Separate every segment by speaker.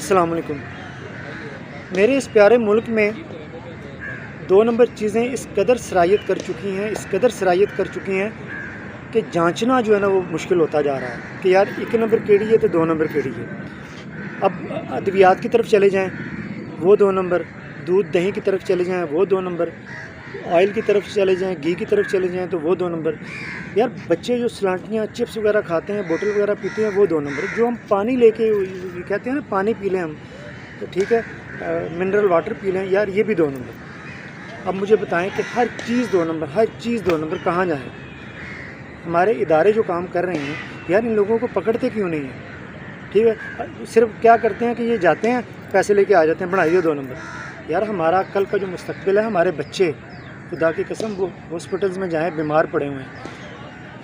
Speaker 1: السلام علیکم۔ میرے اس پیارے ملک میں 2 نمبر چیزیں اس قدر سرایت کر چکی ہیں کہ جانچنا جو ہے نا وہ مشکل ہوتا جا رہا ہے کہ یار 1 نمبر کیڑی ہے تو 2 نمبر کیڑی ہے۔ اب ادویات کی طرف چلے جائیں وہ 2 نمبر، دودھ دہی کی طرف چلے جائیں وہ 2 نمبر، آئل کی طرف چلے جائیں، گھی کی طرف چلے جائیں تو وہ 2 نمبر۔ یار بچے جو سلانٹیاں چپس وغیرہ کھاتے ہیں، بوتل وغیرہ پیتے ہیں وہ 2 نمبر۔ جو ہم پانی لے کے کہتے ہیں نا پانی پی لیں ہم تو ٹھیک ہے، منرل واٹر پی لیں، یار یہ بھی 2 نمبر۔ اب مجھے بتائیں کہ ہر چیز 2 نمبر کہاں جائیں؟ ہمارے ادارے جو کام کر رہے ہیں یار ان لوگوں کو پکڑتے کیوں نہیں ہیں؟ ٹھیک ہے، صرف کیا کرتے ہیں کہ یہ جاتے ہیں پیسے لے کے آ جاتے ہیں، بڑھائیے 2 نمبر۔ یار ہمارا کل کا جو مستقبل ہے، ہمارے بچے خدا کی قسم وہ ہاسپٹلز میں جائیں بیمار پڑے ہوئے ہیں۔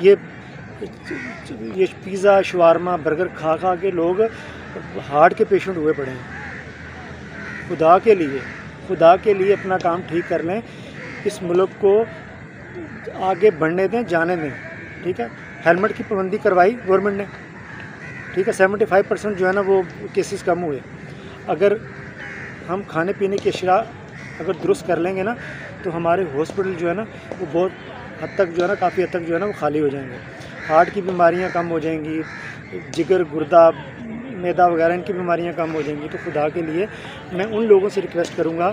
Speaker 1: یہ پیزا شوارما برگر کھا کے لوگ ہارٹ کے پیشنٹ ہوئے پڑے ہیں۔ خدا کے لیے اپنا کام ٹھیک کر لیں، اس ملک کو آگے بڑھنے دیں، جانے دیں، ٹھیک ہے۔ ہیلمٹ کی پابندی کروائی گورنمنٹ نے، ٹھیک ہے، 75% جو ہے نا وہ کیسز کم ہوئے۔ اگر ہم کھانے پینے کی اشیاء اگر درست کر لیں گے نا تو ہمارے ہاسپٹل جو ہے نا وہ بہت حد تک جو ہے نا کافی حد تک جو ہے نا وہ خالی ہو جائیں گے۔ ہارٹ کی بیماریاں کم ہو جائیں گی، جگر گردہ میدا وغیرہ ان کی بیماریاں کم ہو جائیں گی۔ تو خدا کے لیے میں ان لوگوں سے ریکویسٹ کروں گا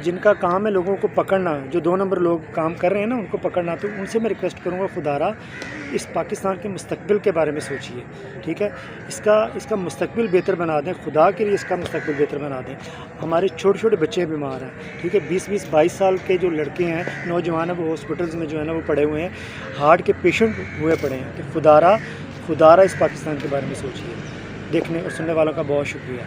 Speaker 1: جن کا کام ہے لوگوں کو پکڑنا، جو 2 نمبر لوگ کام کر رہے ہیں نا ان کو پکڑنا، تو ان سے میں ریکویسٹ کروں گا خدا را اس پاکستان کے مستقبل کے بارے میں سوچیے، ٹھیک ہے۔ اس کا مستقبل بہتر بنا دیں، خدا کے لیے اس کا مستقبل بہتر بنا دیں۔ ہمارے چھوٹے بچے بیمار ہیں، ٹھیک ہے، 20-22 سال کے جو لڑکے ہیں، نوجوان ہیں، وہ ہاسپٹلز میں جو ہے نا وہ پڑے ہوئے ہیں، ہارٹ کے پیشنٹ ہوئے پڑے ہیں۔ کہ خدا را اس پاکستان کے بارے میں سوچیے۔ دیکھنے اور سننے والوں کا بہت شکریہ۔